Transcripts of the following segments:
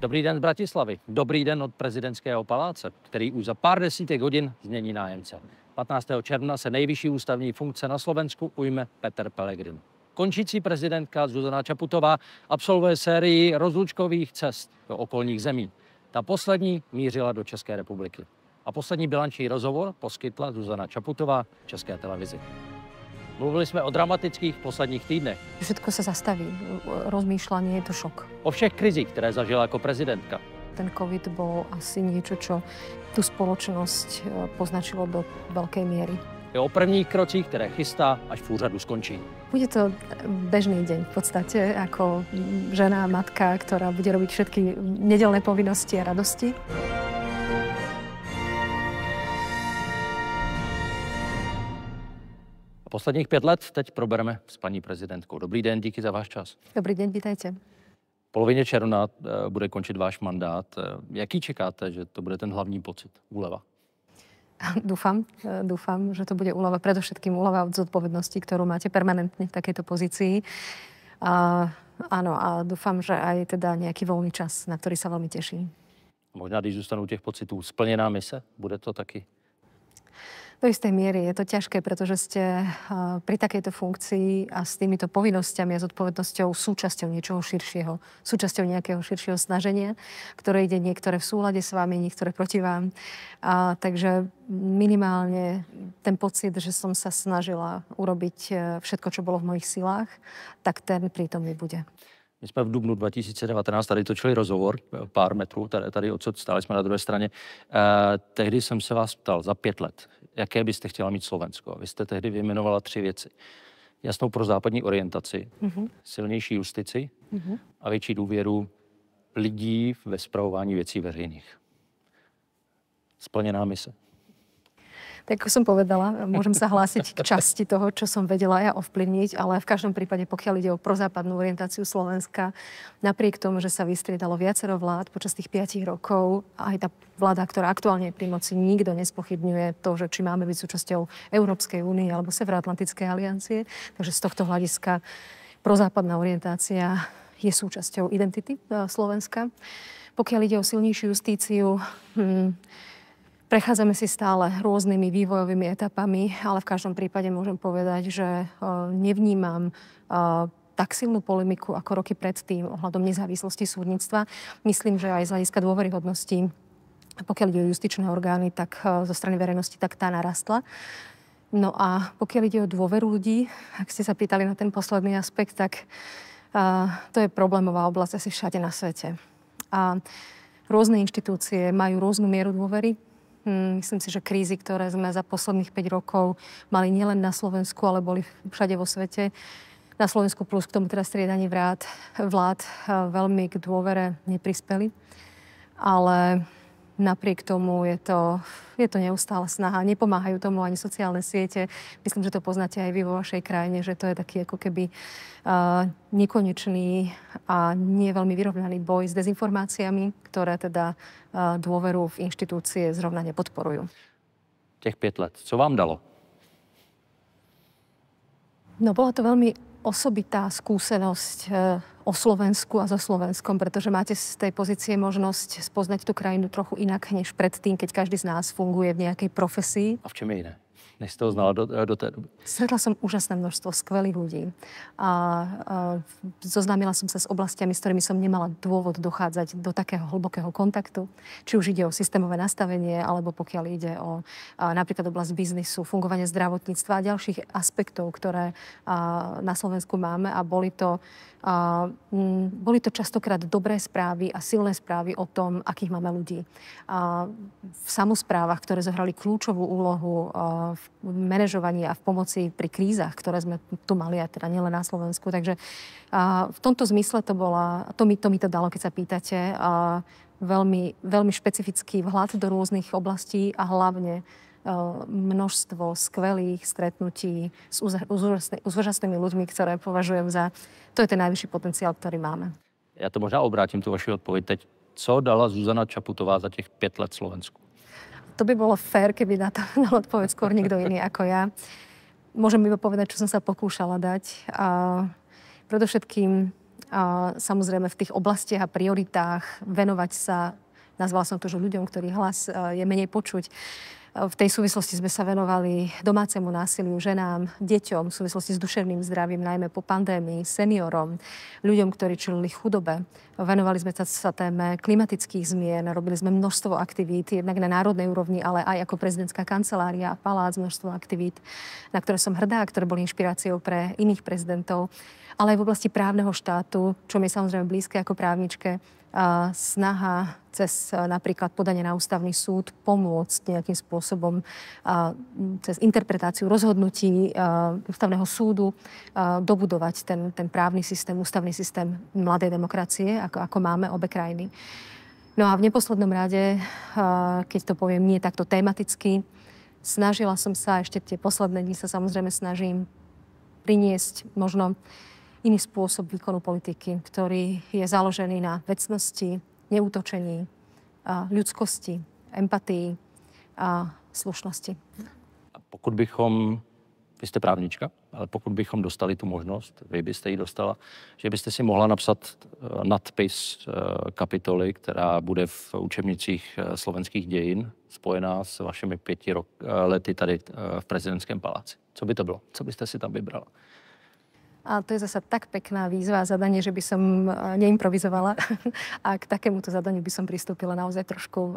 Dobrý den z Bratislavy. Dobrý den od prezidentského paláce, který už za pár desítek hodin změní nájemce. 15. června se nejvyšší ústavní funkce na Slovensku ujme Peter Pellegrin. Končící prezidentka Zuzana Čaputová absolvuje sérii rozlučkových cest do okolních zemí. Ta poslední mířila do České republiky. A poslední bilanční rozhovor poskytla Zuzana Čaputová České televizi. Mluvili jsme o dramatických posledních týdnech. Všetko sa zastaví. Rozmýšľanie je to šok. O všech krizích, které zažila jako prezidentka. Ten COVID bol asi niečo, čo tú spoločnosť poznačilo do veľkej miery. I o prvních krocích, které chystá, až v úřadu skončí. Bude to bežný deň v podstate, ako žena, matka, ktorá bude robiť všetky nedeľné povinnosti a radosti. Posledních 5 let teď probereme s paní prezidentkou. Dobrý den, díky za váš čas. Dobrý deň, vítajte. V polovině června bude končit váš mandát. Jaký čekáte, že to bude ten hlavní pocit? Úleva? Dúfam, že to bude úleva, predovšetkým úleva od zodpovednosti, ktorú máte permanentne v takejto pozícii. Áno, a dúfam, že aj teda nejaký voľný čas, na ktorý sa veľmi teším. Možná, když zůstanou těch pocitů, splněná mise? Bude to taky? Do istej miery je to ťažké, pretože ste pri takejto funkcii a s týmito povinnosťami a zodpovednosťou súčasťou niečoho širšieho, súčasťou nejakého širšieho snaženia, ktoré ide niektoré v súlade s vami, niektoré proti vám. Takže minimálne ten pocit, že som sa snažila urobiť všetko, čo bolo v mojich silách, tak ten prítomný bude. My jsme v dubnu 2019 tady točili rozhovor, pár metrů, tady odsud stáli jsme na druhé straně. Tehdy jsem se vás ptal za 5 let, jaké byste chtěla mít Slovensko. Vy jste tehdy vyjmenovala 3 věci. Jasnou prozápadní orientaci, silnější justici a větší důvěru lidí ve spravování věcí veřejných. Splněná mise. Tak ako som povedala, môžem sa hlásiť k časti toho, čo som vedela ja ovplyvniť, ale v každom prípade, pokiaľ ide o prozápadnú orientáciu Slovenska, napriek tomu, že sa vystriedalo viacero vlád počas tých 5 rokov, aj tá vláda, ktorá aktuálne je pri moci, nikto nespochybňuje to, že či máme byť súčasťou Európskej únie alebo Severoatlantickej aliancie. Takže z tohto hľadiska prozápadná orientácia je súčasťou identity Slovenska. Pokiaľ ide o silnejšiu justíciu, prechádzame si stále rôznymi vývojovými etapami, ale v každom prípade môžem povedať, že nevnímam tak silnú polemiku ako roky predtým ohľadom nezávislosti súdnictva. Myslím, že aj z hľadiska dôveryhodnosti, pokiaľ ide o justičné orgány, tak zo strany verejnosti, tak tá narastla. No a pokiaľ ide o dôveru ľudí, ak ste sa pýtali na ten posledný aspekt, tak to je problémová oblasť asi všade na svete. A rôzne inštitúcie majú rôznu mieru dôvery. Myslím si, že krízy, ktoré sme za posledných 5 rokov mali nielen na Slovensku, ale boli všade vo svete. Na Slovensku plus k tomu teda striedanie vlád veľmi k dôvere neprispeli. Ale napriek tomu je to neustále snaha. Nepomáhajú tomu ani sociálne siete. Myslím, že to poznáte aj vy vo vašej krajine, že to je taký ako keby nekonečný a nie veľmi vyrovnaný boj s dezinformáciami, ktoré teda dôveru v inštitúcie zrovna nepodporujú. Těch 5 let, co vám dalo? No, bola to veľmi osobitá skúsenosť o Slovensku a so Slovenskom, pretože máte z tej pozície možnosť spoznať tú krajinu trochu inak, než predtým, keď každý z nás funguje v nejakej profesii. A v čem je iné? Než ste ho znala do té doby? Stretla som úžasné množstvo skvelých ľudí. Zoznámila som sa s oblastiami, s ktorými som nemala dôvod dochádzať do takého hlbokého kontaktu. Či už ide o systémové nastavenie, alebo pokiaľ ide o napríklad oblasť biznisu, fungovanie zdravotníctva a ďalších aspektov, ktoré na Slovensku máme. A boli to častokrát dobré správy a silné správy o tom, akých máme ľudí. V samosprávach, ktoré zohrali kľúčovú úlohu v manažovaní a v pomoci pri krízach, ktoré sme tu mali, a teda nielen na Slovensku. Takže v tomto zmysle to mi to dalo, keď sa pýtate, veľmi, veľmi špecifický vhľad do rôznych oblastí a hlavne množstvo skvelých stretnutí s úžasnými ľuďmi, ktoré považujem za... To je ten najvyšší potenciál, ktorý máme. Já to možná obrátím, tu vaši odpověď teď. Co dala Zuzana Čaputová za těch 5 let Slovensku? To by bolo fér, keby na to dal odpoveď skôr niekto iný ako ja. Môžem iba povedať, čo som sa pokúšala dať. Predovšetkým samozrejme v tých oblastiach a prioritách venovať sa, nazvala som to, že ľuďom, ktorých hlas je menej počuť. V tej súvislosti sme sa venovali domácemu násiliu, ženám, deťom, v súvislosti s duševným zdravím, najmä po pandémii, seniorom, ľuďom, ktorí čelili chudobe. Venovali sme sa téme klimatických zmien, robili sme množstvo aktivít, jednak na národnej úrovni, ale aj ako prezidentská kancelária a palác, množstvo aktivít, na ktoré som hrdá, ktoré boli inšpiráciou pre iných prezidentov, ale aj v oblasti právneho štátu, čo mi je samozrejme blízke ako právničke, snaha cez napríklad podanie na ústavný súd pomôcť nejakým spôsobom cez interpretáciu rozhodnutí ústavného súdu dobudovať ten právny systém, ústavný systém mladej demokracie, ako máme obe krajiny. No a v neposlednom rade, keď to poviem nie takto tematicky, snažila som sa, ešte tie posledné dni sa samozrejme snažím priniesť možno iný spôsob výkonu politiky, ktorý je založený na vecnosti, neútočení, ľudskosti, empatii a slušnosti. Pokud bychom, vy jste právnička, ale pokud bychom dostali tu možnost, vy byste ji dostala, že byste si mohla napsat nadpis kapitoly, která bude v učebnicích slovenských dějin spojená s vašimi 5 lety tady v prezidentském paláci. Co by to bylo? Co byste si tam vybrala? A to je zasa tak pekná výzva a zadanie, že by som neimprovizovala. A k takémuto zadaniu by som pristúpila naozaj trošku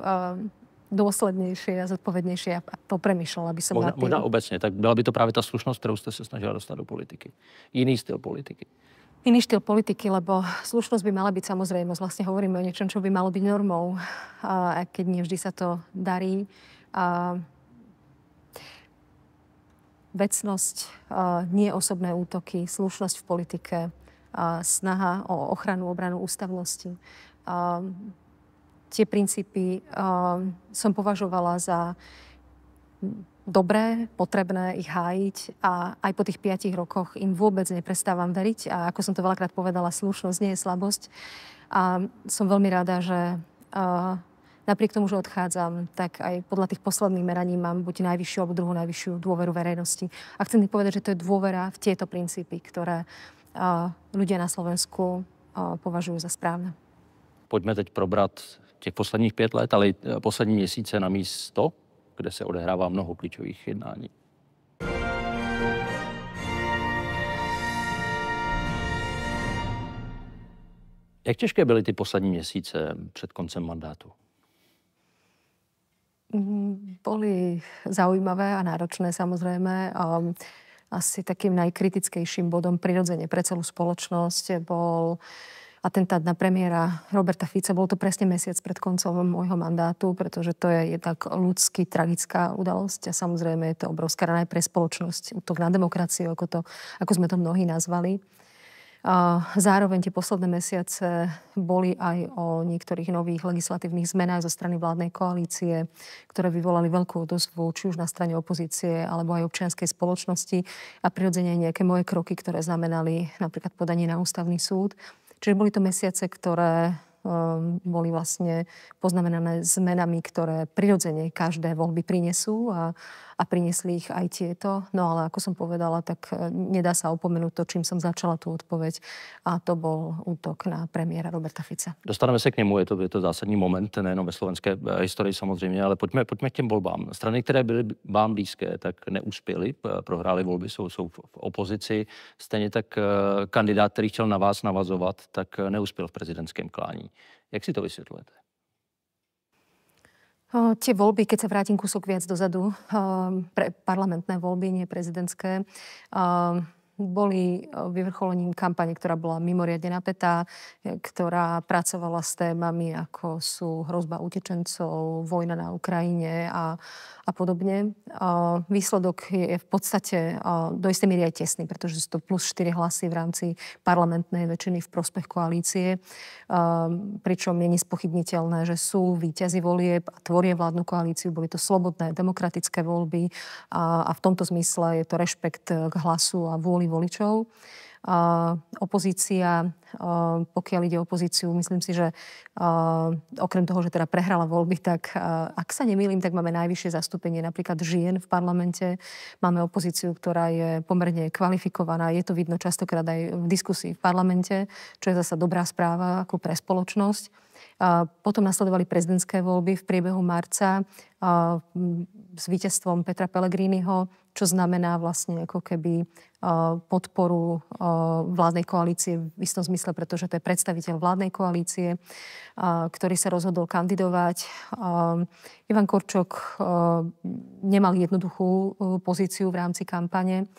dôslednejšie a zodpovednejšie a popremýšľala by som nad tým. Možná obecně, tak byla by to právě ta slušnost, kterou jste se snažila dostat do politiky. Jiný styl politiky. Iný štýl politiky, lebo slušnosť by mala byť samozrejmosť. Vlastne hovoríme o niečom, čo by malo byť normou. A keď nie vždy sa to darí. Vecnosť, nie osobné útoky, slušnosť v politike, snaha o ochranu, obranu ústavnosti. Tie princípy som považovala za dobré, potrebné ich hájiť a aj po tých 5 rokoch im vôbec neprestávam veriť. A ako som to veľakrát povedala, slušnosť nie je slabosť. A som veľmi rada, že napriek tomu, že odchádzam, tak aj podľa tých posledných meraní mám buď najvyššiu alebo druhú najvyššiu dôveru verejnosti. A chcem povedať, že to je dôvera v tieto princípy, ktoré ľudia na Slovensku považujú za správne. Pojďme teď probrat těch posledních 5 let, ale i poslední měsíce na místo, kde se odehrává mnoho klíčových jednání. Jak těžké byly ty poslední měsíce před koncem mandátu? Boli zaujímavé a náročné samozrejme. Asi takým najkritickejším bodom prirodzene pre celú spoločnosť bol atentát na premiéra Roberta Fica. Bol to presne mesiac pred koncom môjho mandátu, pretože to je tak ľudsky tragická udalosť a samozrejme je to obrovská rana aj pre spoločnosť. Útok na demokraciu, ako sme to mnohí nazvali. Zároveň tie posledné mesiace boli aj o niektorých nových legislatívnych zmenách zo strany vládnej koalície, ktoré vyvolali veľkú odozvu, či už na strane opozície, alebo aj občianskej spoločnosti a prirodzene nejaké moje kroky, ktoré znamenali napríklad podanie na ústavný súd. Čiže boli to mesiace, ktoré boli vlastne poznamenané zmenami, ktoré prirodzene každé voľby prinesú a priniesli ich aj tieto. No ale ako som povedala, tak nedá sa opomenúť to, čím som začala tú odpoveď a to bol útok na premiéra Roberta Fica. Dostaneme se k němu, je to zásadní moment, nejenom ve slovenské historii samozřejmě, ale pojďme k těm volbám. Strany, které byly vám blízké, tak neuspěly, prohrály volby, jsou v opozici. Stejně tak kandidát, který chtěl na vás navazovat, tak neuspěl v prezidentském klání. Jak si to vysvětlujete? Tie voľby, keď sa vrátim kúsok viac dozadu, parlamentné voľby, nie prezidentské, boli vyvrcholením kampane, ktorá bola mimoriadne napätá, ktorá pracovala s témami, ako sú hrozba utečencov, vojna na Ukrajine a podobne. Výsledok je v podstate do istej miery aj tesný, pretože sú to plus 4 hlasy v rámci parlamentnej väčšiny v prospech koalície. Pričom je nespochybniteľné, že sú víťazi volieb a tvoria vládnu koalíciu. Boli to slobodné, demokratické voľby a v tomto zmysle je to rešpekt k hlasu a vôli voličov. Opozícia, pokiaľ ide o opozíciu, myslím si, že okrem toho, že teda prehrala voľby, tak ak sa nemýlim, tak máme najvyššie zastúpenie napríklad žien v parlamente. Máme opozíciu, ktorá je pomerne kvalifikovaná. Je to vidno častokrát aj v diskusii v parlamente, čo je zasa dobrá správa ako pre spoločnosť. Potom nasledovali prezidentské voľby v priebehu marca s víťazstvom Petra Pellegriniho, čo znamená vlastne ako keby podporu vládnej koalície v istom zmysle, pretože to je predstaviteľ vládnej koalície, ktorý sa rozhodol kandidovať. Ivan Korčok nemal jednoduchú pozíciu v rámci kampane,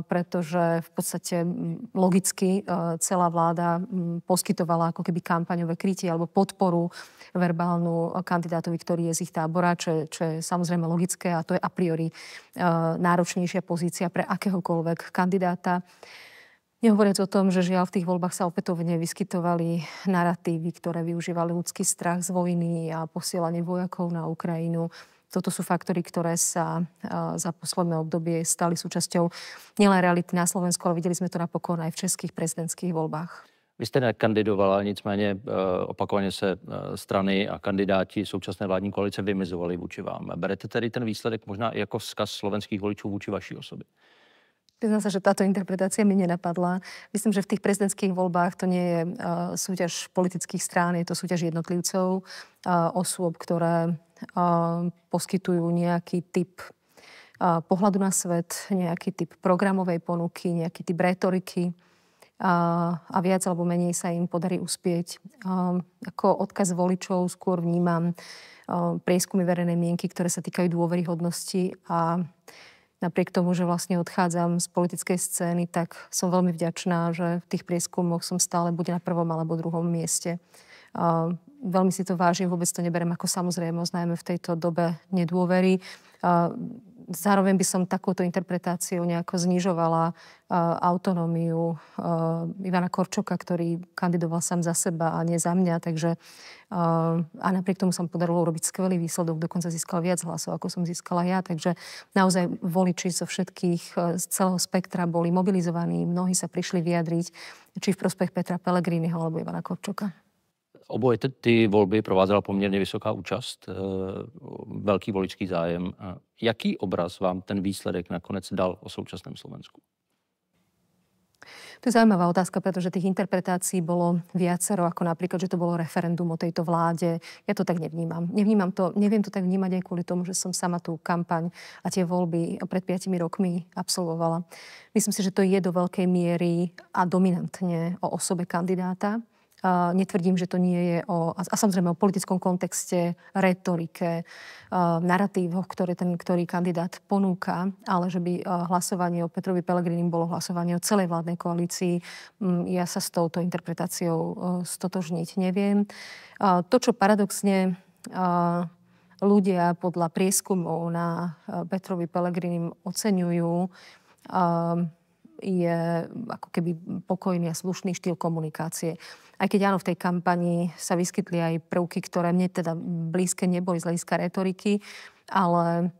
pretože v podstate logicky celá vláda poskytovala ako keby kampaňové krytie alebo podporu verbálnu kandidátovi, ktorý je z ich tábora, čo je samozrejme logické a to je a priori náročnejšia pozícia pre akéhokoľvek kandidáta. Nehovoriac o tom, že žiaľ v tých voľbách sa opätovne vyskytovali naratívy, ktoré využívali ľudský strach z vojny a posielanie vojakov na Ukrajinu. Toto sú faktory, ktoré sa za posledné obdobie stali súčasťou nielen reality na Slovensku, ale videli sme to napokon aj v českých prezidentských voľbách. Vy jste nekandidovala, nicméně opakovaně se strany a kandidáti současné vládní koalice vymezovali vůči vám. Berete tedy ten výsledek možná i jako vzkaz slovenských voličů vůči vaší osobě? Priznám sa, že táto interpretácia mi nenapadla. Myslím, že v tých prezidentských voľbách to nie je súťaž politických strán, je to súťaž jednotlivcov, osôb, ktoré poskytujú nejaký typ pohľadu na svet, nejaký typ programovej ponuky, nejaký typ retoriky a viac alebo menej sa im podarí uspieť. Ako odkaz voličov skôr vnímam prieskumy verejnej mienky, ktoré sa týkajú dôveryhodnosti a napriek tomu, že vlastne odchádzam z politickej scény, tak som veľmi vďačná, že v tých prieskumoch som stále buď na prvom alebo druhom mieste. Veľmi si to vážim, vôbec to neberiem ako samozrejmosť, najmä v tejto dobe nedôvery. Zároveň by som takúto interpretáciu nejako znižovala autonómiu Ivana Korčoka, ktorý kandidoval sám za seba a nie za mňa. Takže a napriek tomu sa mu podarilo urobiť skvelý výsledok, dokonca získal viac hlasov, ako som získala ja. Takže naozaj voliči zo všetkých, z celého spektra boli mobilizovaní, mnohí sa prišli vyjadriť, či v prospech Petra Pellegriniho alebo Ivana Korčoka. Oboje ty volby provázela poměrně vysoká účast, velký voličský zájem. Jaký obraz vám ten výsledek nakonec dal o současném Slovensku? To je zaujímavá otázka, pretože tých interpretácií bolo viacero, ako napríklad, že to bolo referendum o tejto vláde. Ja to tak nevnímam. Neviem to tak vnímať aj kvôli tomu, že som sama tú kampaň a tie voľby pred 5 rokmi absolvovala. Myslím si, že to je do veľkej miery a dominantne o osobe kandidáta. Netvrdím, že to nie je a samozrejme o politickom kontexte, retorike, naratívoch, ktorý kandidát ponúka, ale že by hlasovanie o Petrovi Pellegrinim bolo hlasovanie o celej vládnej koalícii, ja sa s touto interpretáciou stotožniť neviem. To, čo paradoxne ľudia podľa prieskumov na Petrovi Pellegrinim oceňujú, je ako keby pokojný a slušný štýl komunikácie. Aj keď áno, v tej kampani sa vyskytli aj prvky, ktoré mne teda blízke neboli z hľadiska retoriky, ale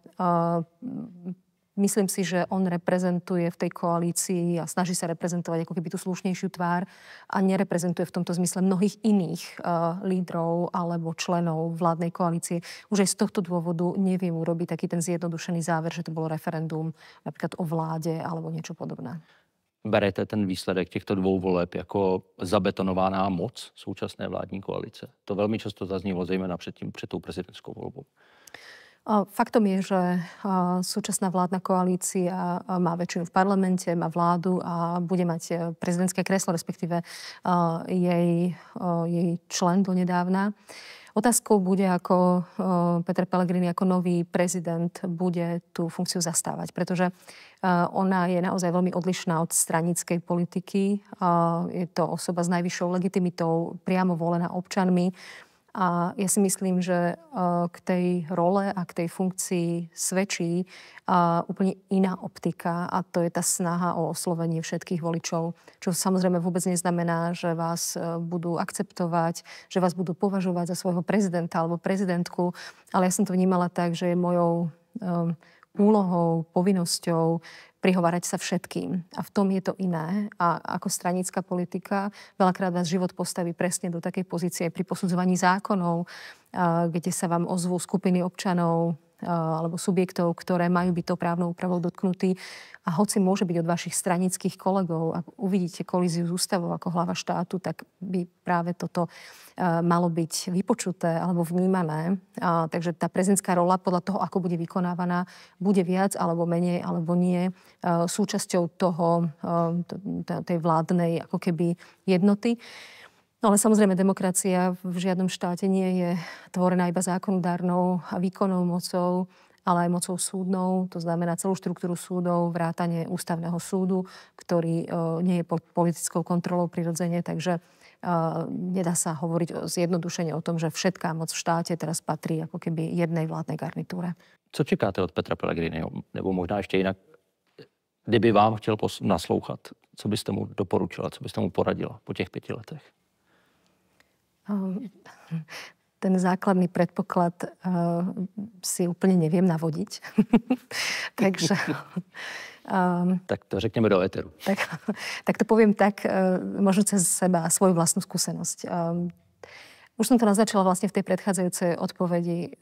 myslím si, že on reprezentuje v tej koalícii a snaží sa reprezentovať ako keby tú slušnejšiu tvár a nereprezentuje v tomto zmysle mnohých iných lídrov alebo členov vládnej koalície. Už aj z tohto dôvodu neviem urobiť taký ten zjednodušený záver, že to bolo referendum napríklad o vláde alebo niečo podobné. Berete ten výsledek těchto dvou voleb jako zabetonovaná moc současné vládní koalice? To velmi často zaznívalo, zejména před tou prezidentskou volbou. Faktom je, že súčasná vládna koalícia má väčšinu v parlamente, má vládu a bude mať prezidentské kreslo, respektíve jej člen donedávna. Otázkou bude, ako Peter Pellegrini ako nový prezident bude tú funkciu zastávať, pretože ona je naozaj veľmi odlišná od stranickej politiky. Je to osoba s najvyššou legitimitou, priamo volená občanmi. A ja si myslím, že k tej role a k tej funkcii svedčí úplne iná optika a to je tá snaha o oslovenie všetkých voličov, čo samozrejme vôbec neznamená, že vás budú akceptovať, že vás budú považovať za svojho prezidenta alebo prezidentku, ale ja som to vnímala tak, že je mojou úlohou, povinnosťou prihovárať sa všetkým. A v tom je to iné. A ako stranická politika veľakrát vás život postaví presne do takej pozície pri posudzovaní zákonov, kde sa vám ozvú skupiny občanov alebo subjektov, ktoré majú byť tou právnou úpravou dotknutí. A hoci môže byť od vašich stranických kolegov, ak uvidíte kolíziu s ústavou ako hlava štátu, tak by práve toto malo byť vypočuté alebo vnímané. Takže tá prezidentská rola podľa toho, ako bude vykonávaná, bude viac alebo menej alebo nie súčasťou toho, tej vládnej ako keby jednoty. No ale samozrejme demokracia v žiadnom štáte nie je tvorená iba zákonodárnou a výkonnou mocou, ale aj mocou súdnou. To znamená celú štruktúru súdov, vrátane ústavného súdu, ktorý nie je pod politickou kontrolou prirodzene, takže nedá sa hovoriť zjednodušene o tom, že všetká moc v štáte teraz patrí ako keby jednej vládnej garnitúre. Co čekáte od Petra Pellegriniho? Nebo možná ještě jinak, kdyby vám chtěl naslouchat, co byste mu doporučila, co byste mu poradila po těch 5 letech? Ten základný predpoklad si úplne neviem navodiť. Takže... Tak to řekneme do éteru. Tak to poviem tak, možno cez seba, svoju vlastnú skúsenosť. Už som to naznačila vlastne v tej predchádzajúcej odpovedi,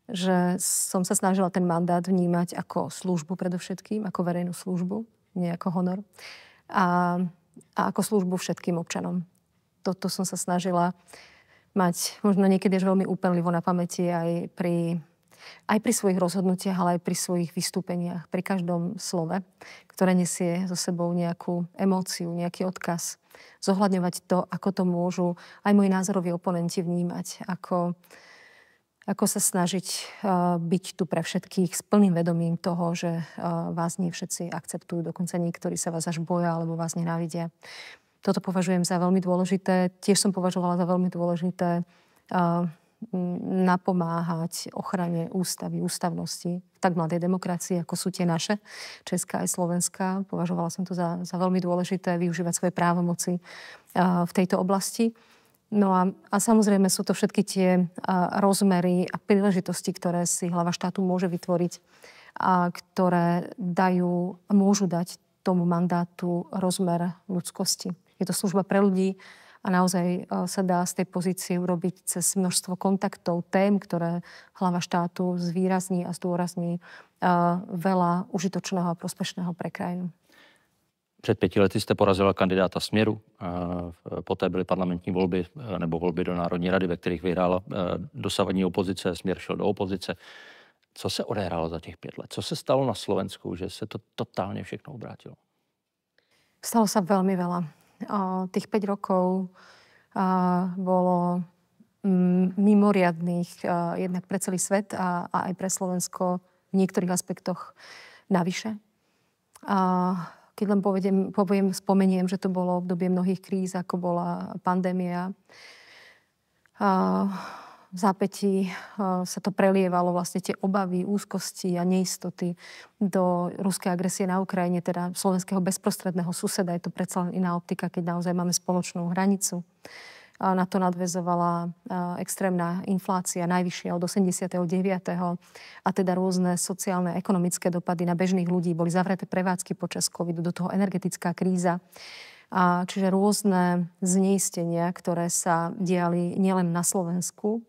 že som sa snažila ten mandát vnímať ako službu predovšetkým, ako verejnú službu, nie ako honor. A ako službu všetkým občanom. Toto som sa snažila mať možno niekedy až veľmi úpenlivo na pamäti aj pri svojich rozhodnutiach, ale aj pri svojich vystúpeniach, pri každom slove, ktoré nesie so sebou nejakú emóciu, nejaký odkaz. Zohľadňovať to, ako to môžu aj moji názoroví oponenti vnímať, ako sa snažiť byť tu pre všetkých s plným vedomím toho, že vás nie všetci akceptujú, dokonca niektorí sa vás až boja alebo vás nenávidia. Toto považujem za veľmi dôležité. Tiež som považovala za veľmi dôležité napomáhať ochrane ústavy, ústavnosti v tak mladej demokracii, ako sú tie naše, Česká aj Slovenská. Považovala som to za veľmi dôležité využívať svoje právomoci v tejto oblasti. No a samozrejme sú to všetky tie rozmery a príležitosti, ktoré si hlava štátu môže vytvoriť a ktoré môžu dať tomu mandátu rozmer ľudskosti. Je to služba pre ľudí a naozaj sa dá z tej pozície urobiť cez množstvo kontaktov, tém, ktoré hlava štátu zvýrazní a zdôrazní veľa užitočného a prospešného pre krajinu. Před 5 lety jste porazila kandidáta Směru, poté byly parlamentní volby nebo volby do Národní rady, ve kterých vyhrála dosavadní opozice, Směr šel do opozice. Co se odehrálo za těch 5 let? Co se stalo na Slovensku, že se to totálně všechno obrátilo? Stalo sa veľmi veľa. Tých 5 rokov bolo mimoriadnych jednak pre celý svet a aj pre Slovensko v niektorých aspektoch navyše. Keď len spomeniem, že to bolo obdobie mnohých kríz, ako bola pandémia. V zápätí sa to prelievalo vlastne tie obavy, úzkosti a neistoty do ruskej agresie na Ukrajine, teda slovenského bezprostredného suseda. Je to predsa len iná optika, keď naozaj máme spoločnú hranicu. Na to nadväzovala extrémna inflácia, najvyššia od 89. A teda rôzne sociálne a ekonomické dopady na bežných ľudí. Boli zavreté prevádzky počas covidu, do toho energetická kríza. Čiže rôzne zneistenia, ktoré sa diali nielen na Slovensku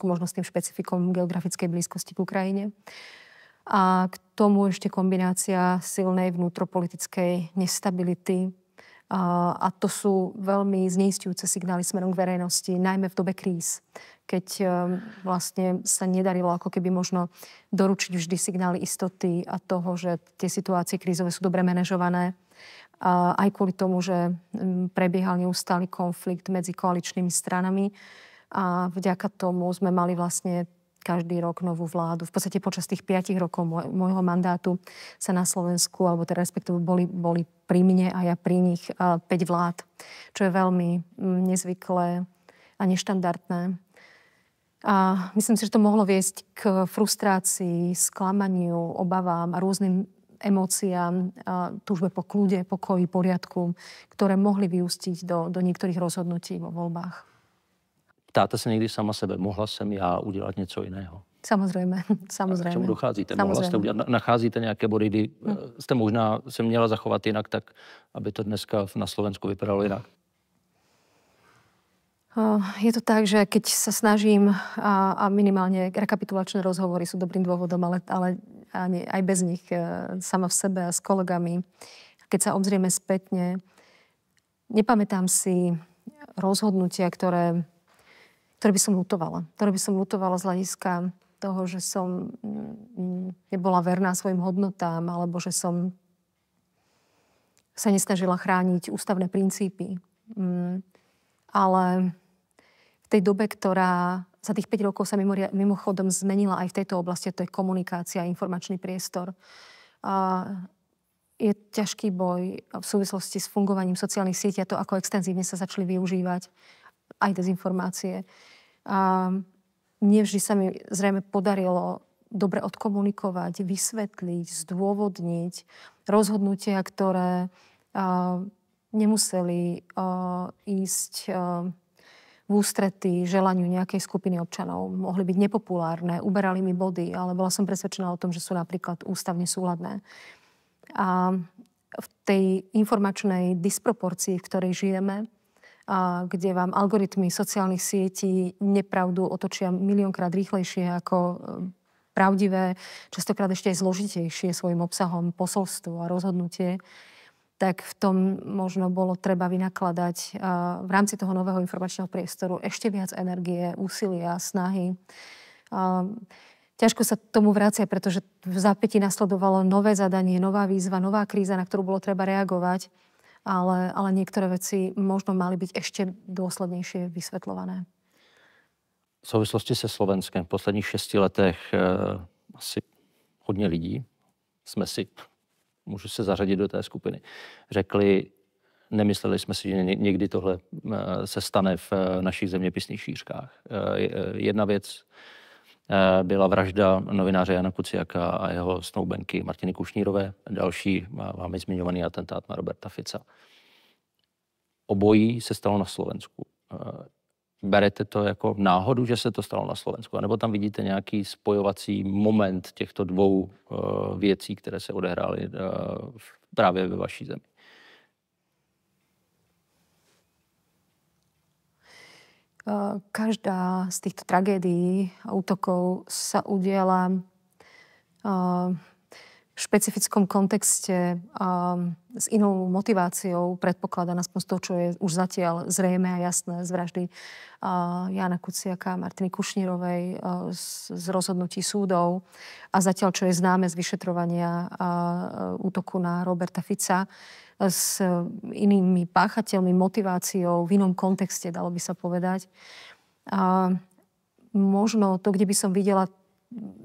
možno s tým špecifikom geografickej blízkosti k Ukrajine. A k tomu ešte kombinácia silnej vnútropolitickej nestability. A to sú veľmi zneistujúce signály smerom k verejnosti, najmä v dobe kríz, keď vlastne sa nedarilo ako keby možno doručiť vždy signály istoty a toho, že tie situácie krízové sú dobre manažované. Aj kvôli tomu, že prebiehal neustály konflikt medzi koaličnými stranami a vďaka tomu sme mali vlastne každý rok novú vládu. V podstate počas tých 5 rokov môjho mandátu sa na Slovensku, alebo teda respektíve boli pri mne a ja pri nich 5 vlád, čo je veľmi nezvyklé a neštandardné. A myslím si, že to mohlo viesť k frustrácii, sklamaniu, obavám a rôznym emóciám, túžbe po kľude, pokoji, poriadku, ktoré mohli vyústiť do niektorých rozhodnutí vo voľbách. Ptáte se někdy sama sebe, mohla jsem já udělat něco jiného? Samozrejme, samozrejme. A k čemu docházíte? Samozrejme. Mohla jste udělat, nacházíte nějaké body, kdy jste možná se měla zachovat jinak, tak aby to dneska na Slovensku vypadalo jinak? Je to tak, že keď sa snažím a minimálne rekapitulačné rozhovory sú dobrým dôvodom, ale aj bez nich sama v sebe a s kolegami. Keď sa obzrieme spätne, nepamätám si rozhodnutia, ktoré by som ľutovala. Ktoré by som ľutovala z hľadiska toho, že som nebola verná svojim hodnotám, alebo že som sa nesnažila chrániť ústavné princípy. Ale v tej dobe, ktorá za tých 5 rokov sa mimochodom zmenila aj v tejto oblasti, to je komunikácia a informačný priestor. Je ťažký boj v súvislosti s fungovaním sociálnych sietí a to, ako extenzívne sa začali využívať aj dezinformácie. Nevždy sa mi zrejme podarilo dobre odkomunikovať, vysvetliť, zdôvodniť rozhodnutia, ktoré nemuseli ísť v ústretí želaniu nejakej skupiny občanov. Mohli byť nepopulárne, uberali mi body, ale bola som presvedčená o tom, že sú napríklad ústavne súladné. A v tej informačnej disproporcii, v ktorej žijeme, kde vám algoritmy sociálnych sietí nepravdu otočia miliónkrát rýchlejšie ako pravdivé, častokrát ešte aj zložitejšie svojim obsahom posolstvo a rozhodnutie, tak v tom možno bolo treba vynakladať v rámci toho nového informačného priestoru ešte viac energie, úsilia, snahy. Ťažko sa tomu vracia, pretože v zápätí nasledovalo nové zadanie, nová výzva, nová kríza, na ktorú bolo treba reagovať, ale niektoré veci možno mali byť ešte dôslednejšie vysvetľované. V souvislosti se Slovenskem v posledních 6 letech asi hodně lidí jsme si, můžu se zařadit do té skupiny, řekli, nemysleli jsme si, že někdy tohle se stane v našich zeměpisných šířkách. Jedna věc byla vražda novináře Jana Kuciaka a jeho snoubenky Martiny Kušnírové. Další máme zmiňovaný atentát na Roberta Fica. Obojí se stalo na Slovensku. Berete to jako náhodu, že se to stalo na Slovensku? Nebo tam vidíte nějaký spojovací moment těchto dvou věcí, které se odehrály právě ve vaší zemi? Každá z týchto tragédií a útokov sa udiala v špecifickom kontexte s inou motiváciou, predpokladám aspoň z toho, čo je už zatiaľ zrejme a jasné z vraždy Jána Kuciaka a Martiny Kušnírovej, z rozhodnutí súdov a zatiaľ, čo je známe z vyšetrovania útoku na Roberta Fica, s inými páchateľmi, motiváciou, v inom kontexte, dalo by sa povedať. Možno to, kde by som videla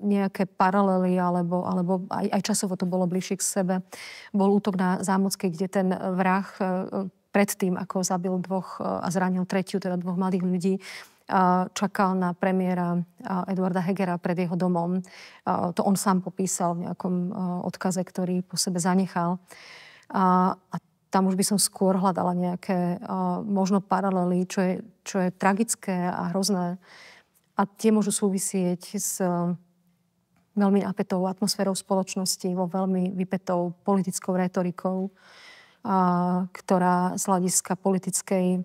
nejaké paralely, alebo aj časovo to bolo bližšie k sebe, bol útok na Zámockej, kde ten vrah predtým, ako zabil 2 a zranil 3, teda 2 mladých ľudí, čakal na premiéra Eduarda Hegera pred jeho domom. To on sám popísal v nejakom odkaze, ktorý po sebe zanechal. A tam už by som skôr hľadala nejaké možno paralely, čo je tragické a hrozné. A tie môžu súvisieť s veľmi napätou atmosférou spoločnosti, vo veľmi vypätou politickou retorikou, ktorá z hľadiska politickej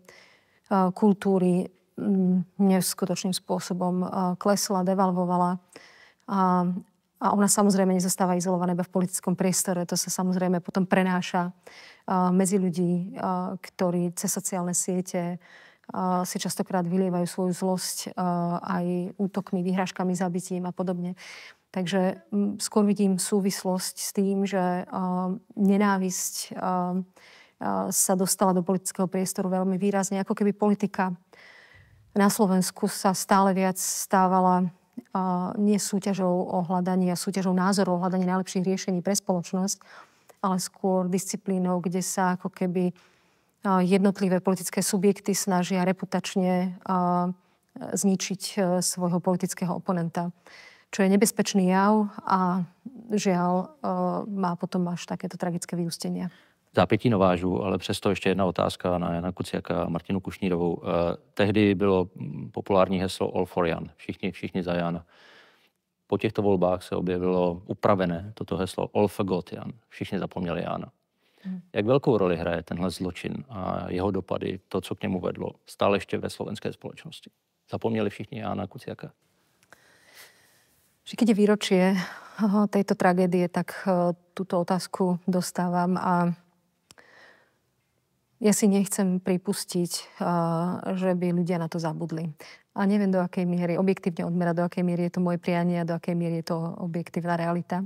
kultúry neskutočným spôsobom klesla, devalvovala. A ona samozrejme nezostáva izolovaná iba v politickom priestore. To sa samozrejme potom prenáša medzi ľudí, ktorí cez sociálne siete si častokrát vylievajú svoju zlosť aj útokmi, vyhrážkami, zabitím a podobne. Takže skôr vidím súvislosť s tým, že nenávisť sa dostala do politického priestoru veľmi výrazne. Ako keby politika na Slovensku sa stále viac stávala nie súťažou o hľadanie a súťažou názorov, o hľadanie najlepších riešení pre spoločnosť, ale skôr disciplínou, kde sa ako keby jednotlivé politické subjekty snažia reputačne zničiť svojho politického oponenta. Čo je nebezpečný jav a žiaľ má potom až takéto tragické vyústenia. Zápětí navážu, ale přesto ještě jedna otázka na Jana Kuciaka a Martinu Kušnírovou. Tehdy bylo populární heslo All for Jan, všichni za Jana. Po těchto volbách se objevilo upravené toto heslo All forgot Jan, všichni zapomněli Jana. Jak velkou roli hraje tenhle zločin a jeho dopady, to, co k němu vedlo, stále ještě ve slovenské společnosti? Zapomněli všichni Jana Kuciaka? Keď je výročie tejto tragédie, tak túto otázku dostávam a ja si nechcem pripustiť, že by ľudia na to zabudli. A neviem, do akej miery, objektívne odmerať, do akej miery je to moje prianie a do akej miery je to objektívna realita.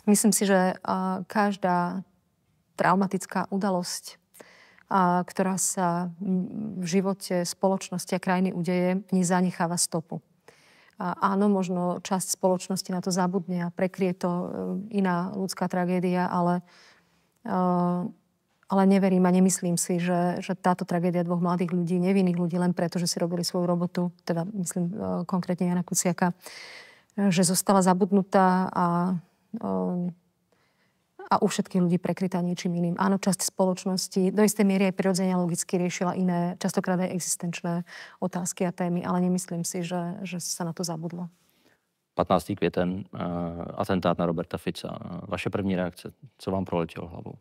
Myslím si, že každá traumatická udalosť, ktorá sa v živote spoločnosti a krajiny udeje, v nej zanecháva stopu. A áno, možno časť spoločnosti na to zabudne a prekrie to iná ľudská tragédia, ale neverím a nemyslím si, že táto tragédia dvoch mladých ľudí, nevinných ľudí, len preto, že si robili svoju robotu, teda myslím konkrétne Jana Kuciaka, že zostala zabudnutá a u všetkých ľudí prekrytá niečím iným. Áno, časť spoločnosti do istej miery aj prirodzene logicky riešila iné, častokrát aj existenčné otázky a témy, ale nemyslím si, že sa na to zabudlo. 15. květen, atentát na Roberta Fica. Vaše první reakce, co vám proletělo hlavou?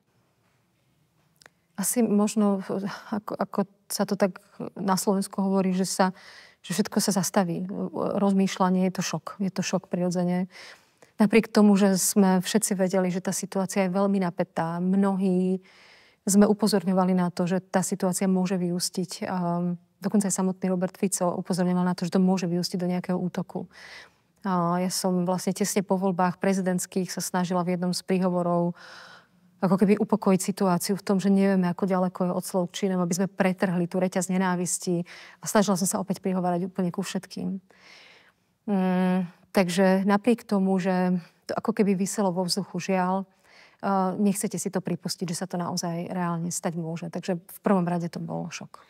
Asi možno, ako sa to tak na Slovensku hovorí, že všetko sa zastaví. Rozmýšľanie, je to šok prirodzene. Napriek tomu, že sme všetci vedeli, že tá situácia je veľmi napätá, mnohí sme upozorňovali na to, že tá situácia môže vyústiť. Dokonca aj samotný Robert Fico upozorňoval na to, že to môže vyústiť do nejakého útoku. Ja som vlastne tesne po voľbách prezidentských sa snažila v jednom z príhovorov ako keby upokojiť situáciu v tom, že nevieme, ako ďaleko je od slov k činom, aby sme pretrhli tú reťaz nenávisti. A snažila som sa opäť prihovárať úplne ku všetkým. Takže napriek tomu, že to ako keby viselo vo vzduchu, žiaľ, nechcete si to pripustiť, že sa to naozaj reálne stať môže. Takže v prvom rade to bol šok.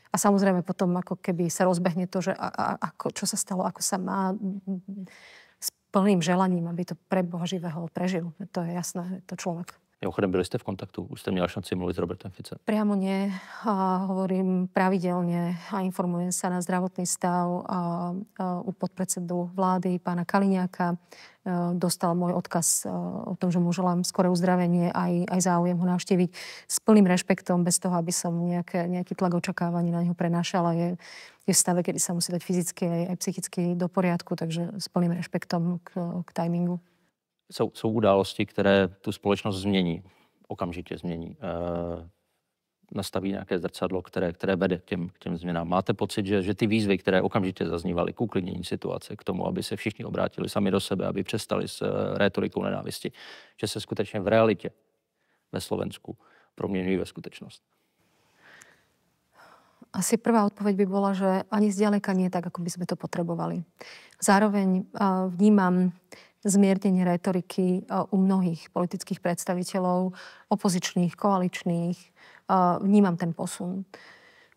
A samozrejme potom ako keby sa rozbehne to, že čo sa stalo, ako sa má s plným želaním, aby to pre Boha živého prežil. To je jasné, to človek. Mimochodem, byli ste v kontaktu? Už ste měla šanci mluvit s Robertem Ficem? Priamo nie. Hovorím pravidelne a informujem sa na zdravotný stav u podpredsedu vlády, pána Kaliňáka. Dostal môj odkaz o tom, že mu želám skoré uzdravenie, aj záujem ho navštíviť s plným rešpektom, bez toho, aby som nejaký tlak očakávaní na neho prenášala. Je v stave, kedy sa musí dať fyzicky aj psychicky do poriadku, takže s plným rešpektom k timingu. Jsou události, které tu společnost změní, okamžitě změní. Nastaví nějaké zrcadlo, které vede k těm změnám. Máte pocit, že ty výzvy, které okamžitě zaznívaly k uklidnění situace, k tomu, aby se všichni obrátili sami do sebe, aby přestali s rétorikou nenávisti, že se skutečně v realitě ve Slovensku proměňují ve skutečnost? Asi prvá odpoveď by bola, že ani zďaleka nie tak, ako by sme to potrebovali. Zároveň vnímam zmiernenie rétoriky u mnohých politických predstaviteľov, opozičných, koaličných. Vnímam ten posun.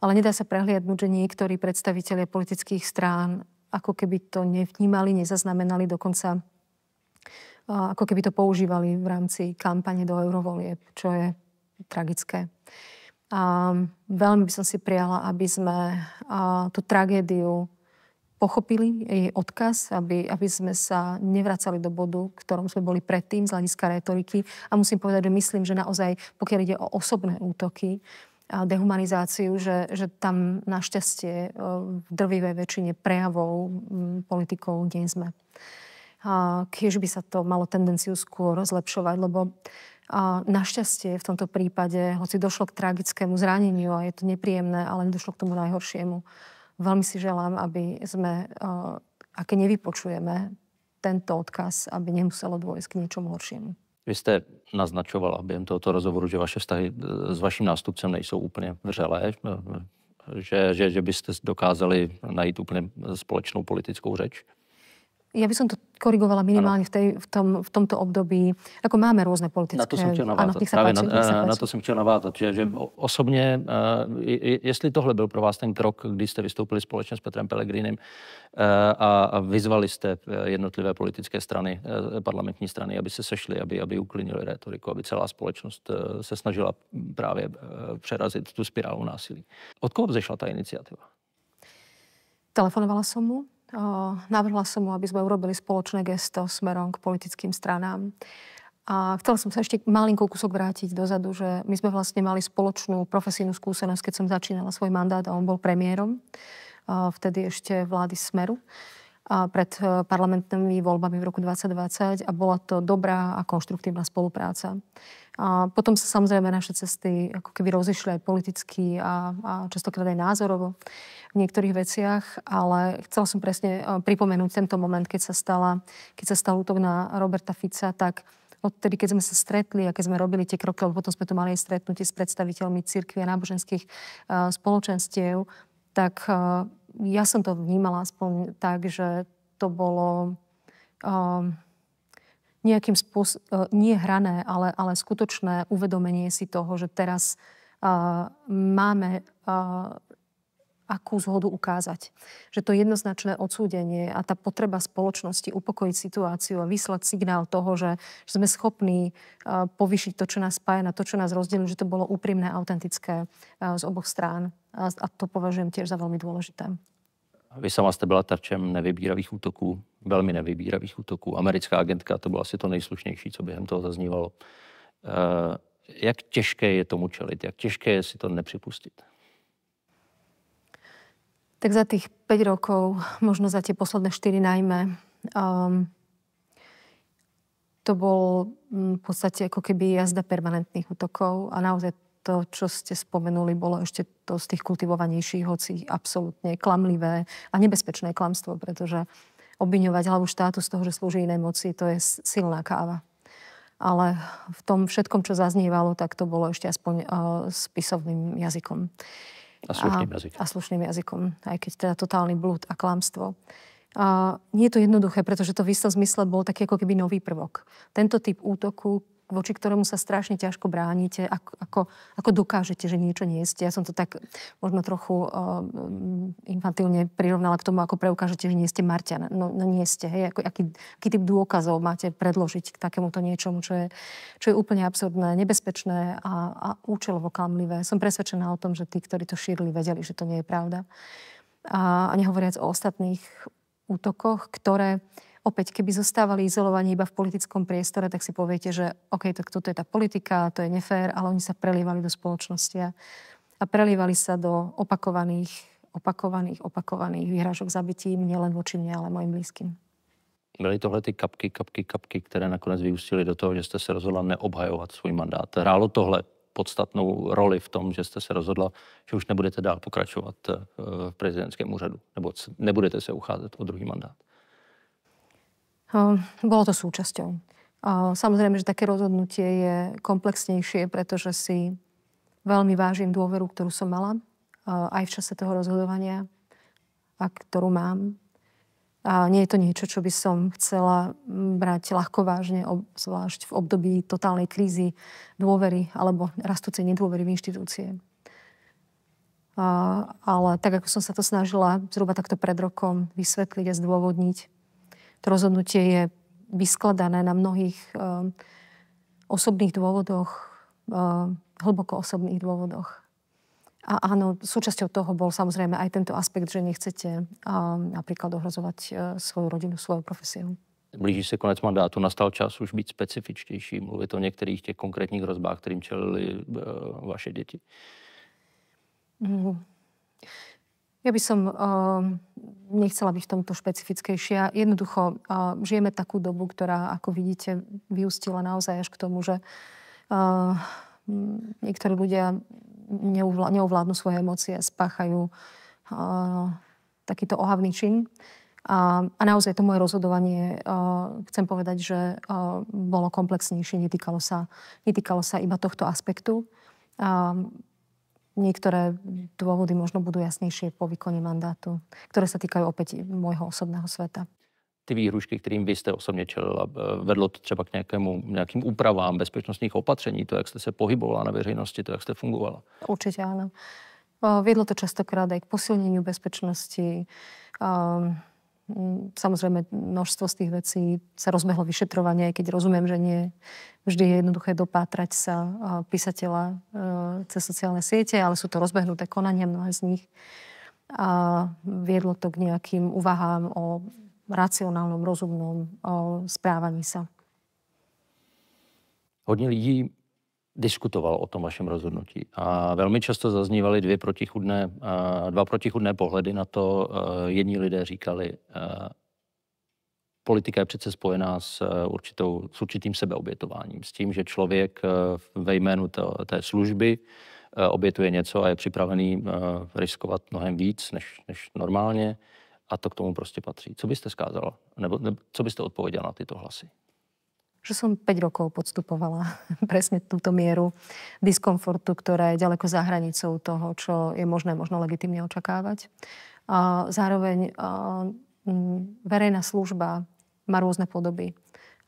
Ale nedá sa prehliadnúť, že niektorí predstavitelia politických strán ako keby to nevnímali, nezaznamenali, dokonca ako keby to používali v rámci kampane do eurovolieb, čo je tragické. A veľmi by som si prijala, aby sme tú tragédiu pochopili, jej odkaz, aby sme sa nevracali do bodu, v ktorom sme boli predtým z hľadiska rétoriky. A musím povedať, že myslím, že naozaj, pokiaľ ide o osobné útoky a dehumanizáciu, že tam našťastie v drvivej väčšine prejavov politikov nie sme. Kiež by sa to malo tendenciu skôr zlepšovať, lebo našťastie v tomto prípade, hoci došlo k tragickému zraneniu a je to nepríjemné, ale nedošlo k tomu najhoršiemu. Veľmi si želám, aby sme, aké nevypočujeme tento odkaz, aby nemuselo dôjsť k niečomu horšiemu. Vy jste naznačovala během tohoto rozhovoru, že vaše vztahy s vaším nástupcem nejsou úplně vřelé, že byste dokázali najít úplně společnou politickou řeč? Ja by som to korigovala minimálne v tomto období. Ako máme rôzne politické... Na to jsem chtěl navázat. Na to jsem chtěl navázat, že osobně, jestli tohle byl pro vás ten krok, kdy jste vystoupili společně s Petrem Pellegrinem a vyzvali jste jednotlivé politické strany, parlamentní strany, aby se sešly, aby uklidnili rétoriku, aby celá společnost se snažila právě přerazit tu spirálu násilí. Od koho vzešla ta iniciativa? Telefonovala som mu. Navrhla som mu, aby sme urobili spoločné gesto smerom k politickým stranám. A chcela som sa ešte malinkou kúsok vrátiť dozadu, že my sme vlastne mali spoločnú profesijnú skúsenosť, keď som začínala svoj mandát a on bol premiérom, vtedy ešte vlády Smeru, pred parlamentnými voľbami v roku 2020 a bola to dobrá a konštruktívna spolupráca. A potom sa samozrejme naše cesty ako keby rozišli aj politicky a častokrát aj názorovo v niektorých veciach, ale chcela som presne pripomenúť tento moment, keď sa stal útok na Roberta Fica, tak odtedy, keď sme sa stretli a keď sme robili tie kroky, lebo potom sme tu mali aj stretnutie s predstaviteľmi cirkvi a náboženských spoločenstiev, tak ja som to vnímala aspoň tak, že to bolo nejakým spôsobom, nie hrané, ale skutočné uvedomenie si toho, že teraz máme akú zhodu ukázať. Že to jednoznačné odsúdenie a tá potreba spoločnosti upokojiť situáciu a vyslať signál toho, že sme schopní povýšiť to, čo nás spája na to, čo nás rozdeľuje, že to bolo úprimné, autentické z oboch strán. A to považujem tiež za veľmi dôležité. Vy sama jste byla terčem nevybíravých útoků, velmi nevybíravých útoků. Americká agentka, to bylo asi to nejslušnější, co během toho zaznívalo. Jak těžké je tomu čelit? Jak těžké je si to nepřipustit? Tak za tých 5 rokov, možno za tie posledné 4 najmä, to bol v podstate ako keby jazda permanentných útokov a naozaj to, čo ste spomenuli, bolo ešte to z tých kultivovanejších, hoci absolútne klamlivé a nebezpečné klamstvo, pretože obviňovať hlavu štátu z toho, že slúži inej moci, to je silná káva. Ale v tom všetkom, čo zaznievalo, tak to bolo ešte aspoň spisovným jazykom. A slušným jazykom. A slušným jazykom, aj keď teda totálny blúd a klamstvo. Nie je to jednoduché, pretože to v istom zmysle bol taký ako keby nový prvok. Tento typ útoku, voči ktorému sa strašne ťažko bránite, ako dokážete, že niečo nie ste. Ja som to tak možno trochu infantilne prirovnala k tomu, ako preukážete, že nie ste Marťan. No nie ste. Hej? Aký typ dôkazov máte predložiť k takémuto niečomu, čo je úplne absurdné, nebezpečné a účelovo klamlivé. Som presvedčená o tom, že tí, ktorí to šírili, vedeli, že to nie je pravda. A nehovoriac o ostatných útokoch, ktoré opäť, keby zostávali izolovaní iba v politickom priestore, tak si poviete, že OK, tak toto je tá politika, to je nefér, ale oni sa prelievali do spoločnosti a prelievali sa do opakovaných výhrážok zabitím, nielen voči mne, ale mojim blízkym. Byly tohle ty kapky, které nakonec vyústily do toho, že jste se rozhodla neobhajovat svůj mandát. Hrálo tohle podstatnou roli v tom, že jste se rozhodla, že už nebudete dál pokračovat v prezidentském úřadu, nebo nebudete se ucházet o druhý mandát? Bolo to súčasťou. Samozrejme, že také rozhodnutie je komplexnejšie, pretože si veľmi vážim dôveru, ktorú som mala aj v čase toho rozhodovania a ktorú mám. A nie je to niečo, čo by som chcela brať ľahko vážne, zvlášť v období totálnej krízy dôvery alebo rastúcej nedôvery v inštitúcie. Ale tak, ako som sa to snažila zhruba takto pred rokom vysvetliť a zdôvodniť, to rozhodnutie je vyskladané na mnohých osobných dôvodoch, hlboko osobných dôvodoch. A áno, súčasťou toho bol samozrejme aj tento aspekt, že nechcete napríklad ohrozovať svoju rodinu, svoju profesiu. Blíží se konec mandátu, nastal čas už být specifičtější, mluvit o některých těch konkrétních hrozbách, kterým čelili vaše děti. Ja by som nechcela byť v tomto špecifickejšia. Jednoducho žijeme takú dobu, ktorá, ako vidíte, vyústila naozaj až k tomu, že niektorí ľudia neovládnu svoje emócie, spáchajú takýto ohavný čin. A naozaj to moje rozhodovanie, chcem povedať, že bolo komplexnejšie, netýkalo sa iba tohto aspektu. Niektoré dôvody možno budú jasnejšie po výkone mandátu, ktoré sa týkajú opäť môjho osobného sveta. ty výhrušky, kterým vy jste osobně čelila? Vedlo to třeba k nějakým úpravám bezpečnostních opatření, to, jak jste se pohybovala na veřejnosti, to, jak jste fungovala? Určite áno. Viedlo to častokrát aj k posilneniu bezpečnosti. Samozrejme, množstvo z tých vecí sa rozbehlo vyšetrovanie, aj keď rozumiem, že nie vždy je jednoduché dopátrať sa písateľa cez sociálne siete, ale sú to rozbehnuté konania, mnohé z nich. A viedlo to k nejakým úvahám o racionálnom, rozumnom správaní sa. Hodně lidí diskutoval o tom vašem rozhodnutí a velmi často zaznívaly dva protichůdné pohledy na to. Jedni lidé říkali, politika je přece spojená s určitým sebeobětováním, s tím, že člověk ve jménu té služby obětuje něco a je připravený riskovat mnohem víc než normálně, a to k tomu prostě patří. Co byste skázala? Nebo co byste odpověděla na tyto hlasy? Že som 5 rokov podstupovala presne túto mieru diskomfortu, ktorá je ďaleko za hranicou toho, čo je možno legitimne očakávať. A zároveň verejná služba má rôzne podoby.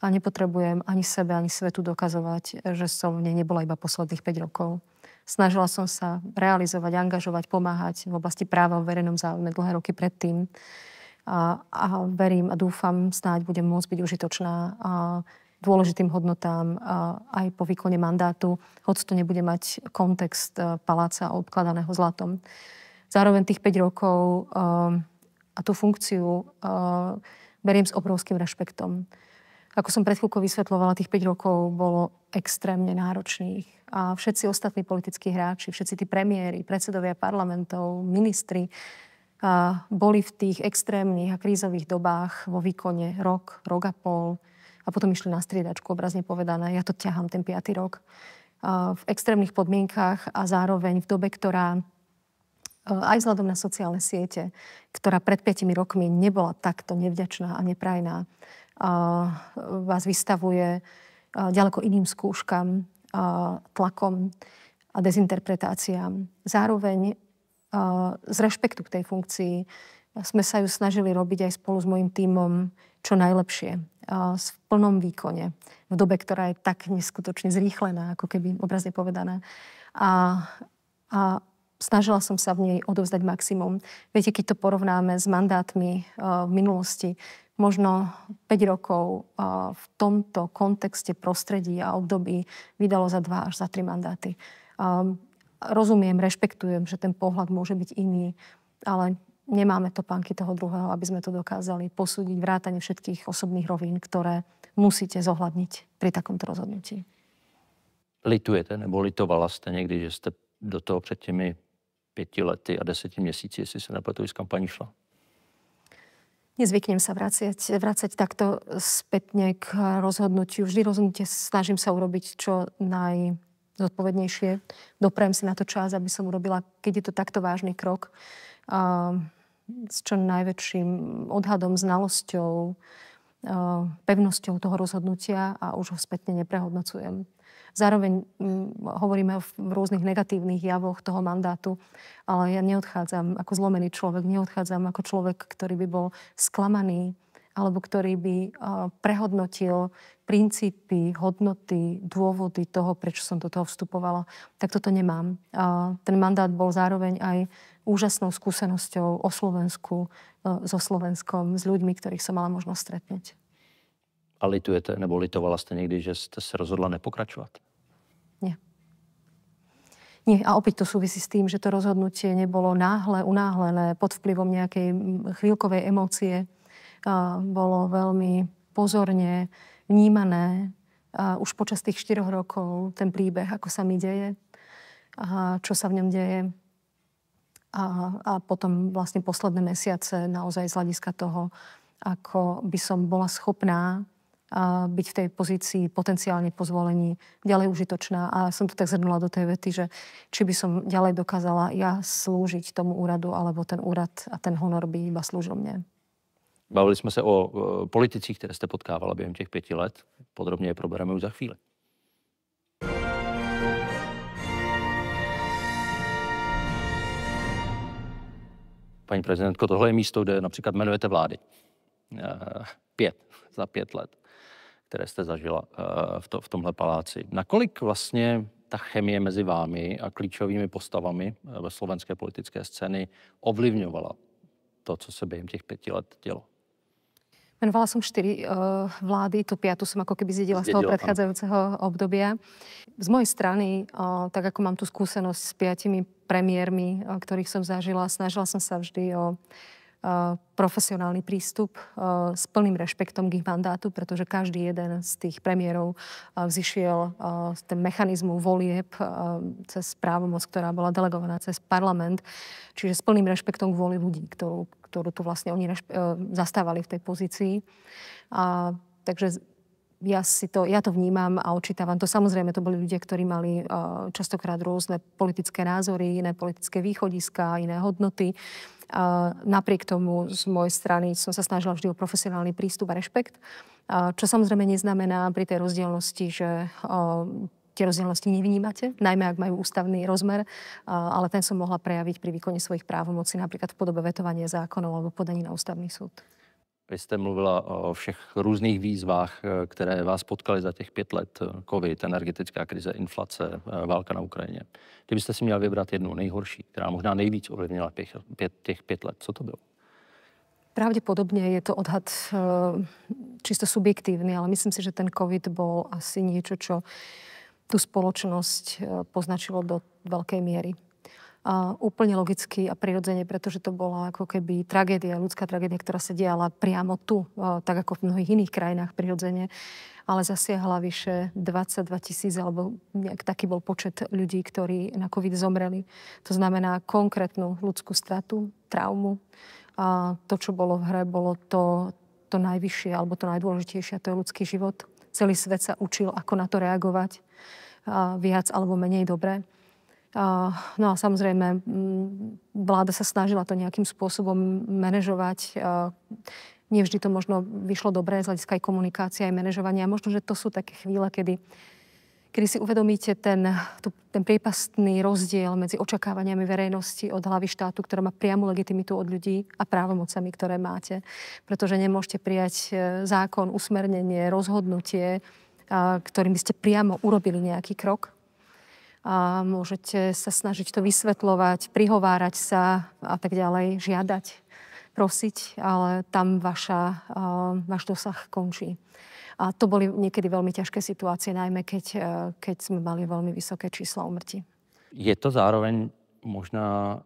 A nepotrebujem ani sebe, ani svetu dokazovať, že som v nej nebola iba posledných 5 rokov. Snažila som sa realizovať, angažovať, pomáhať v oblasti práva o verejnom záujme dlhé roky predtým. A verím a dúfam, snáď budem môcť byť užitočná dôležitým hodnotám aj po výkone mandátu, hoď to nebude mať kontext paláca obkladaného zlatom. Zároveň tých 5 rokov a tú funkciu beriem s obrovským rešpektom. Ako som pred chvíľkou vysvetľovala, tých 5 rokov bolo extrémne náročných. A všetci ostatní politickí hráči, všetci tí premiéri, predsedovia parlamentov, ministri boli v tých extrémnych a krízových dobách vo výkone rok a pol, a potom išli na striedačku, obrazne povedané. Ja to ťahám ten 5. rok. V extrémnych podmienkách a zároveň v dobe, ktorá aj vzhľadom na sociálne siete, ktorá pred 5 rokmi nebola takto nevďačná a neprajná, vás vystavuje ďaleko iným skúškam, tlakom a dezinterpretáciám. Zároveň z rešpektu k tej funkcii sme sa ju snažili robiť aj spolu s mojím tímom čo najlepšie, v plnom výkone, v dobe, ktorá je tak neskutočne zrýchlená, ako keby obrazne povedané. A snažila som sa v nej odovzdať maximum. Viete, keď to porovnáme s mandátmi v minulosti, možno 5 rokov v tomto kontexte, prostredí a období vydalo za 2 až za 3 mandáty. Rozumiem, rešpektujem, že ten pohľad môže byť iný, ale nemáme topánky toho druhého, aby sme to dokázali posúdiť vrátane všetkých osobných rovín, ktoré musíte zohľadniť pri takomto rozhodnutí. Litujete nebo litovala jste někdy, že jste do toho před těmi 5 lety a 10 měsíci, jestli se nepletu, z kampaní šla? Nezvyknem sa vracať takto spätne k rozhodnutiu. Vždy rozhodnutie snažím sa urobiť čo najzodpovednejšie. Doprajem si na to čas, aby som urobila, keď je to takto vážny krok, s čo najväčším odhadom, znalosťou, pevnosťou toho rozhodnutia a už ho spätne neprehodnocujem. Zároveň hovoríme v rôznych negatívnych javoch toho mandátu, ale ja neodchádzam ako zlomený človek, neodchádzam ako človek, ktorý by bol sklamaný alebo ktorý by prehodnotil princípy, hodnoty, dôvody toho, prečo som do toho vstupovala. Tak toto nemám. Ten mandát bol zároveň aj úžasnou skúsenosťou o Slovensku, so Slovenskom, s ľuďmi, ktorých som mala možnosť stretnúť. A litujete nebo litovala jste někdy, že jste se rozhodla nepokračovat? Nie. Nie. A opäť to súvisí s tým, že to rozhodnutie nebolo náhle, unáhlené, pod vplyvom nejakej chvíľkovej emócie. Bolo veľmi pozorne vnímané. Už počas tých 4 rokov ten príbeh, ako sa mi deje, čo sa v ňom deje. A potom vlastne posledné mesiace naozaj z hľadiska toho, ako by som bola schopná byť v tej pozícii potenciálne po zvolení ďalej užitočná. A som to tak zhrnula do tej vety, že či by som ďalej dokázala ja slúžiť tomu úradu, alebo ten úrad a ten honor by iba slúžil mne. Bavili jsme se o politicích, které jste potkávala během těch 5 let. Podrobně je probereme už za chvíli. Paní prezidentko, tohle je místo, kde například jmenujete vlády. za 5 let, které jste zažila v tomhle paláci. Nakolik vlastně ta chemie mezi vámi a klíčovými postavami ve slovenské politické scény ovlivňovala to, co se během těch 5 let dělo? Menovala som 4 vlády, tú 5. som ako keby zjedila z toho predchádzajúceho obdobia. Z mojej strany, tak ako mám tú skúsenosť s 5 premiérmi, ktorých som zažila, snažila som sa vždy o profesionálny prístup s plným rešpektom k ich mandátu, pretože každý jeden z tých premiérov vzýšiel z ten mechanizmu volieb cez právomoc, ktorá bola delegovaná cez parlament, čiže s plným rešpektom k vôli ľudí, ktorú tu vlastne oni zastávali v tej pozícii. Takže ja to vnímam a očítavam to. Samozrejme, to boli ľudia, ktorí mali častokrát rôzne politické názory, iné politické východiska, iné hodnoty. Napriek tomu z mojej strany som sa snažila vždy o profesionálny prístup a rešpekt, čo samozrejme neznamená pri tej rozdielnosti, že tie rozdielnosti nevnímate, najmä ak majú ústavný rozmer, ale ten som mohla prejaviť pri výkone svojich právomocí, napríklad v podobe vetovania zákonov alebo podaní na ústavný súd. Vy jste mluvila o všech různých výzvách, které vás potkaly za těch 5 let. Covid, energetická krize, inflace, válka na Ukrajině. Kdybyste si měla vybrat jednu nejhorší, která možná nejvíc ovlivnila těch 5 let, co to bylo? Pravdepodobne je to odhad čisto subjektívny, ale myslím si, že ten COVID bol asi niečo, čo tú spoločnosť poznačilo do veľkej miery. Úplne logicky a prirodzene, pretože to bola ako keby tragédia, ľudská tragédia, ktorá sa diala priamo tu, tak ako v mnohých iných krajinách prirodzene, ale zasiahla vyše 22 000, alebo nejak taký bol počet ľudí, ktorí na COVID zomreli. To znamená konkrétnu ľudskú stratu, traumu. A to, čo bolo v hre, bolo to najvyššie, alebo to najdôležitejšie, to je ľudský život. Celý svet sa učil, ako na to reagovať, viac alebo menej dobre. No a samozrejme, vláda sa snažila to nejakým spôsobom manažovať. Nevždy to možno vyšlo dobre z hľadiska aj komunikácie, aj manažovania. Možno, že to sú také chvíle, kedy si uvedomíte ten priepastný rozdiel medzi očakávaniami verejnosti od hlavy štátu, ktorá má priamu legitimitu od ľudí, a právomocami, ktoré máte. Pretože nemôžete prijať zákon, usmernenie, rozhodnutie, ktorým by ste priamo urobili nejaký krok. A môžete sa snažiť to vysvetľovať, prihovárať sa a tak ďalej, žiadať, prosiť, ale tam váš dosah končí. A to boli niekedy veľmi ťažké situácie, najmä keď sme mali veľmi vysoké čísla úmrtí. Je to zároveň možná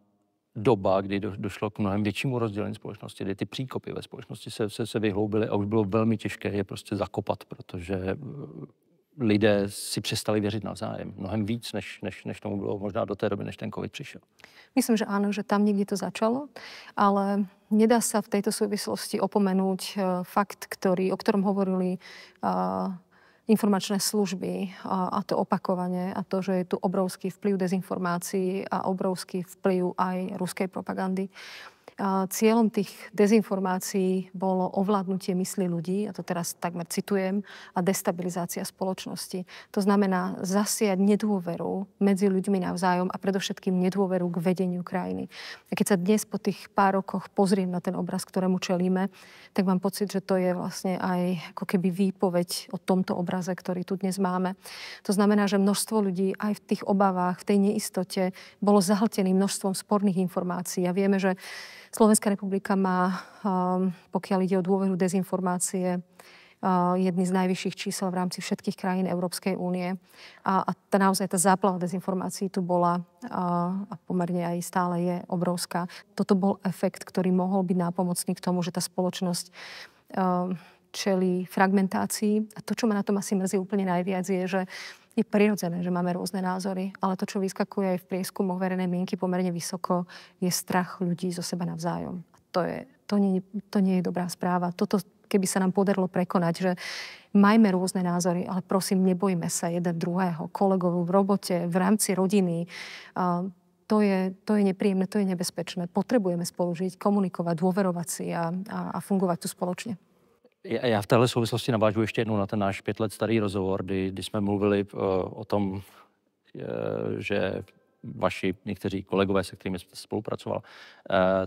doba, kdy došlo k mnohem většímu rozdělení společnosti, kdy ty příkopy ve společnosti se vyhloubily a už bylo velmi těžké je prostě zakopat, protože lidé si přestali věřit navzájem. Mnohem víc, než tomu bylo možná do té doby, než ten COVID přišel. Myslím, že áno, že tam niekde to začalo, ale nedá sa v tejto súvislosti opomenúť fakt, o ktorom hovorili informačné služby, a to opakovane, a to, že je tu obrovský vplyv dezinformácií a obrovský vplyv aj ruskej propagandy. Cieľom tých dezinformácií bolo ovládnutie mysli ľudí, a to teraz takmer citujem, a destabilizácia spoločnosti. To znamená zasiať nedôveru medzi ľuďmi navzájom a predovšetkým nedôveru k vedeniu krajiny. A keď sa dnes po tých pár rokoch pozriem na ten obraz, ktorému čelíme, tak mám pocit, že to je vlastne aj ako keby výpoveď o tomto obraze, ktorý tu dnes máme. To znamená, že množstvo ľudí aj v tých obavách, v tej neistote bolo zahltený množstvom sporných informácií. A vieme, že Slovenská republika má, pokiaľ ide o dôveru dezinformácie, jedny z najvyšších čísel v rámci všetkých krajín Európskej únie. A naozaj tá záplava dezinformácií tu bola a pomerne aj stále je obrovská. Toto bol efekt, ktorý mohol byť nápomocný k tomu, že tá spoločnosť čelí fragmentácii. A to, čo ma na tom asi mrzí úplne najviac, je, že je prirodzené, že máme rôzne názory, ale to, čo vyskakuje aj v prieskumoch verejnej mienky pomerne vysoko, je strach ľudí zo seba navzájom. A to nie je dobrá správa. Toto, keby sa nám podarilo prekonať, že majme rôzne názory, ale prosím, nebojme sa jeden druhého, kolegov v robote, v rámci rodiny. To je nepríjemné, to je nebezpečné. Potrebujeme spolu žiť, komunikovať, dôverovať si a fungovať tu spoločne. Já v téhle souvislosti navážu ještě jednou na ten náš 5 let starý rozhovor, kdy jsme mluvili o tom, že vaši někteří kolegové, se kterými jste spolupracoval,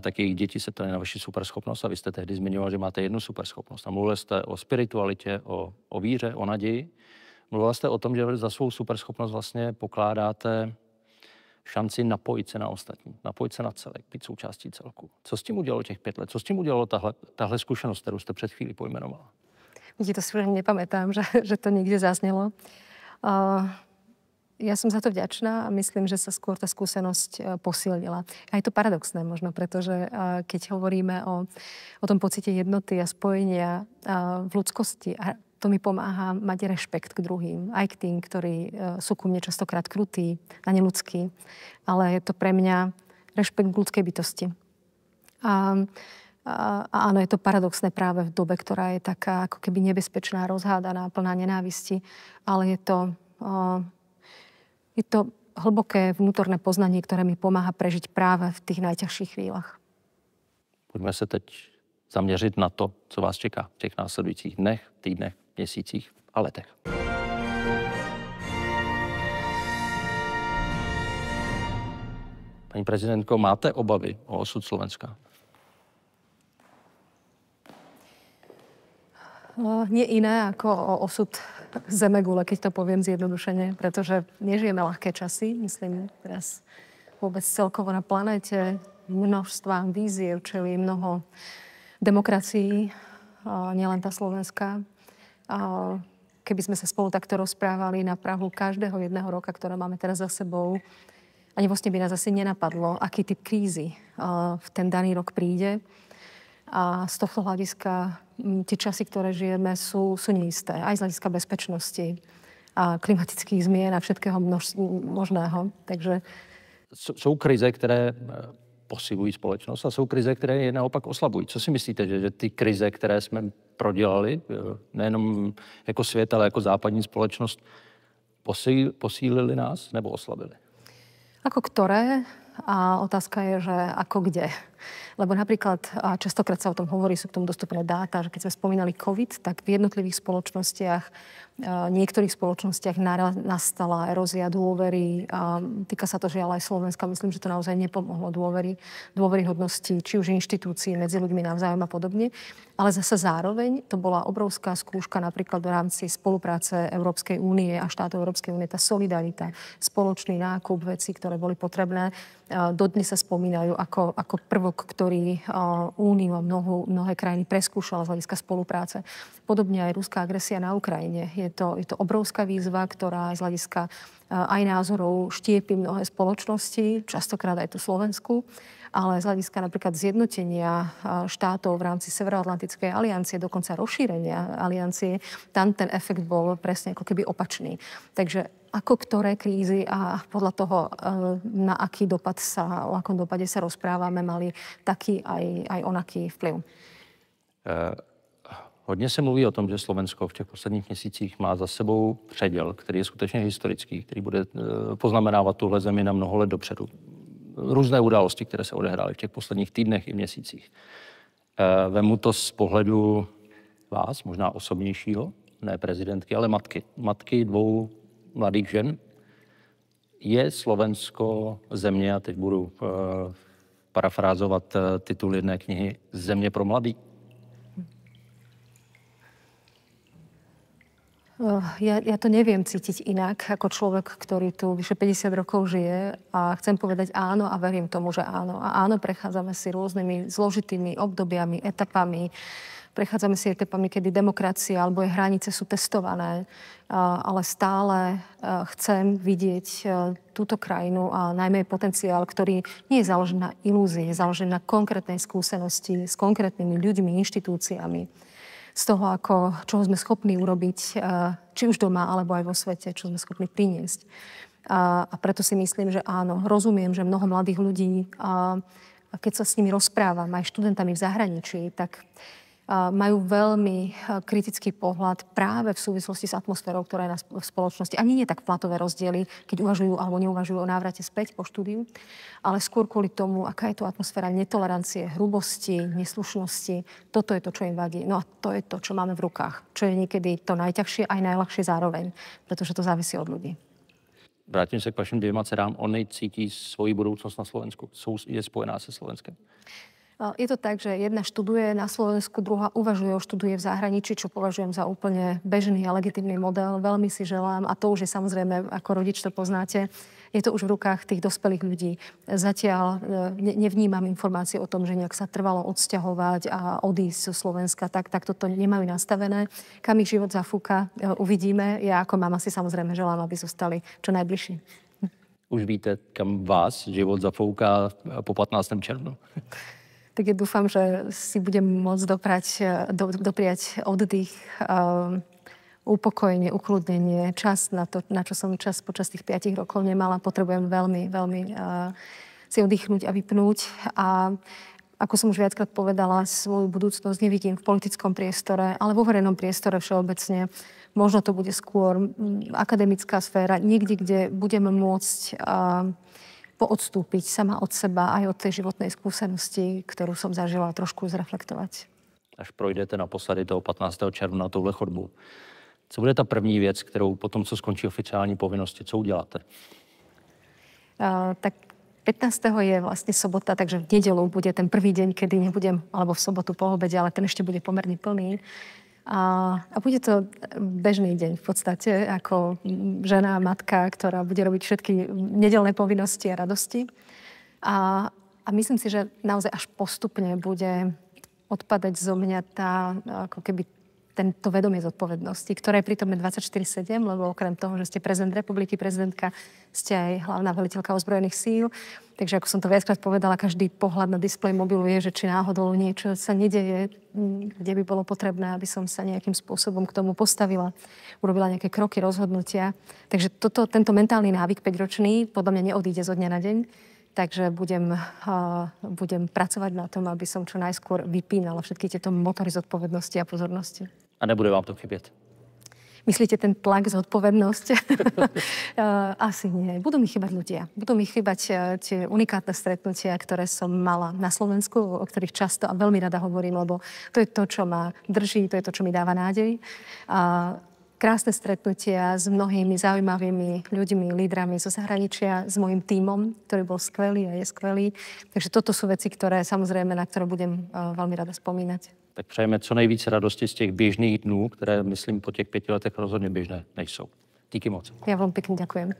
tak jejich děti se ptali na vaši superschopnost a vy jste tehdy zmiňoval, že máte jednu superschopnost. A mluvil jste o spiritualitě, o víře, o naději. Mluvil jste o tom, že za svou superschopnost vlastně pokládáte šanci napojit se na ostatní, napojit se na celek, být součástí celku. Co s tím udělalo těch 5 let? Co s tím udělalo tahle zkušenosť, kterou jste před chvíli pojmenovala? Vidíte, to si už nepamätám, že to niekde zaznelo. Ja som za to vďačná a myslím, že sa skôr tá skúsenosť posilnila. A je to paradoxné možno, pretože keď hovoríme o tom pocite jednoty a spojenia v ľudskosti, a to mi pomáha mať rešpekt k druhým, aj k tým, ktorí sú ku mne častokrát krutí a neľudskí. Ale je to pre mňa rešpekt k ľudskej bytosti. A áno, je to paradoxné práve v dobe, ktorá je taká ako keby nebezpečná, rozhádaná, plná nenávisti, ale je to hlboké vnútorné poznanie, ktoré mi pomáha prežiť práve v tých najťažších chvíľach. Pojďme se teď zaměřit na to, co vás čeká v těch následujících dnech, týdnech, měsících a letech. Paní prezidentko, máte obavy o osud Slovenska? Nie iné ako o osud zemegule, keď to poviem zjednodušene, pretože nežijeme ľahké časy. Myslím teraz vôbec celkovo na planéte množstvám víziev, čelí mnoho demokracií, nielen tá slovenská. Keby sme sa spolu takto rozprávali na prahu každého jedného roka, ktoré máme teraz za sebou, ani vlastne by nás asi nenapadlo, aký typ krízy v ten daný rok príde. A z tohto hľadiska tie časy, ktoré žijeme, sú neisté. Aj z hľadiska bezpečnosti a klimatických zmien a všetkého možného. Takže Jsou krize, které posilují společnost a jsou krize, které je naopak oslabují. Co si myslíte, že ty krize, které jsme prodělali, nejenom jako svět, ale jako západní společnost, posílili nás nebo oslabili? ako ktoré? A otázka je, že ako kde. Lebo napríklad, častokrát sa o tom hovorí, sú k tomu dostupné dáta, že keď sme spomínali COVID, tak v jednotlivých spoločnostiach, niektorých spoločnostiach nastala erózia dôvery. Týka sa to žiaľ aj Slovenska. Myslím, že to naozaj nepomohlo dôveryhodnosti, či už inštitúcií medzi ľuďmi navzájom a podobne. Ale zase zároveň to bola obrovská skúška napríklad v rámci spolupráce Európskej únie a štátov Európskej únie, tá solidarita, spoločný nákup vecí, ktoré boli potrebné. Dodnes sa spomínajú ako prvok, ktorý Úniu a mnohé krajiny preskúšala z hľadiska spolupráce. Podobne aj ruská agresia na Ukrajine. Je to obrovská výzva, ktorá z hľadiska aj názorov štiepi mnohé spoločnosti, častokrát aj tú Slovensku, ale z hľadiska napríklad zjednotenia štátov v rámci Severoatlantickej aliancie, dokonca rozšírenia aliancie, tam ten efekt bol presne ako keby opačný. Takže ako ktoré krízy a podľa toho, na aký dopad o akom dopade sa rozprávame, mali taký aj onaký vplyv. Hodně se mluví o tom, že Slovensko v těch posledních měsících má za sebou předěl, který je skutečně historický, který bude poznamenávat tuhle zemi na mnoho let dopředu. Různé události, které se odehrály v těch posledních týdnech i měsících. Vemu to z pohledu vás, možná osobnějšího, ne prezidentky, ale matky. Matky 2 mladých žen. Je Slovensko země, a teď budu parafrázovat titul jedné knihy, Země pro mladý? Ja to neviem cítiť inak ako človek, ktorý tu vyše 50 rokov žije a chcem povedať áno a verím tomu, že áno. A áno, prechádzame si rôznymi zložitými obdobiami, etapami. Prechádzame si etapami, kedy demokracia alebo jej hranice sú testované, ale stále chcem vidieť túto krajinu a najmä potenciál, ktorý nie je založený na ilúzii, je založený na konkrétnej skúsenosti s konkrétnymi ľuďmi, inštitúciami. Z toho, čoho sme schopní urobiť, či už doma, alebo aj vo svete, čo sme schopní priniesť. A preto si myslím, že áno, rozumiem, že mnoho mladých ľudí, keď sa s nimi rozprávam, aj študentami v zahraničí, tak majú veľmi kritický pohľad práve v súvislosti s atmosférou, ktorá je v spoločnosti. Ani nie tak platové rozdiely, keď uvažujú alebo neuvažujú o návrate späť po štúdiu, ale skôr kvôli tomu, aká je to atmosféra netolerancie, hrubosti, neslušnosti. Toto je to, čo im vadí. No a to je to, čo máme v rukách. Čo je niekedy to najťažšie aj najľahšie zároveň, pretože to závisí od ľudí. Vrátím se k vašim dvěma dcerám. Ony cítí svoji budoucnost na Slovensku. Je spojená se Slovenskem. Je to tak, že jedna študuje na Slovensku, druhá uvažuje o študuje v zahraničí, čo považujem za úplne bežný a legitímny model. Veľmi si želám, a to už je samozrejme, ako rodič to poznáte, je to už v rukách tých dospelých ľudí. Zatiaľ nevnímam informácie o tom, že nejak sa trvalo odsťahovať a odísť zo Slovenska. Tak toto nemajú nastavené. Kam ich život zafúka, uvidíme. Ja ako mama si samozrejme želám, aby zostali čo najbližšie. Už víte, kam vás život zafouká po 15. červnu? Tak ja dúfam, že si budem môcť dopriať oddych, upokojenie, ukludnenie, čas na to, na čo som čas počas tých 5 rokov nemala. Potrebujem veľmi, veľmi si oddychnúť a vypnúť. A ako som už viackrát povedala, svoju budúcnosť nevidím v politickom priestore, ale vo verejnom priestore všeobecne. Možno to bude skôr akademická sféra, niekde, kde budem môcť poodstúpiť sama od seba aj od tej životnej skúsenosti, ktorú som zažila, trošku zreflektovať. Až projdete naposledy toho 15. června touhle chodbou. Co bude ta první věc, kterou potom, co skončí oficiální povinnosti, co uděláte? Tak 15. je vlastne sobota, takže v nedeľu bude ten prvý deň, kedy nebudem, alebo v sobotu po obede, ale ten ešte bude pomerne plný. A bude to bežný deň v podstate, ako žena, matka, ktorá bude robiť všetky nedeľné povinnosti a radosti. A myslím si, že naozaj až postupne bude odpadať zo mňa tá, ako keby tento vedomie zodpovednosti, ktoré je prítomné 24/7, lebo okrem toho, že ste prezident republiky, prezidentka, ste aj hlavná veliteľka ozbrojených síl. Takže ako som to viackrát povedala, každý pohľad na displej mobilu je, že či náhodou niečo sa nedeje, kde by bolo potrebné, aby som sa nejakým spôsobom k tomu postavila, urobila nejaké kroky, rozhodnutia. Takže tento mentálny návyk 5-ročný podľa mňa neodíde zo dňa na deň. Takže budem pracovať na tom, aby som čo najskôr vypínala všetky tieto motory zodpovednosti a pozornosti. A nebude vám to chybět? Myslíte ten tlak, zodpovednosť? Asi nie. Budú mi chýbať ľudia. Budú mi chýbať tie unikátne stretnutia, ktoré som mala na Slovensku, o ktorých často a veľmi rada hovorím, lebo to je to, čo ma drží, to je to, čo mi dáva nádej. Krásne stretnutia s mnohými zaujímavými ľuďmi, lídrami zo zahraničia, s mojím tímom, ktorý bol skvelý a je skvelý. Takže toto sú veci, ktoré samozrejme, na ktoré budem veľmi rada spomínať. Tak přejeme co nejvíce radosti z těch běžných dnů, které, myslím, po těch 5 letech rozhodně běžné nejsou. Díky moc. Ja veľmi pekne ďakujem.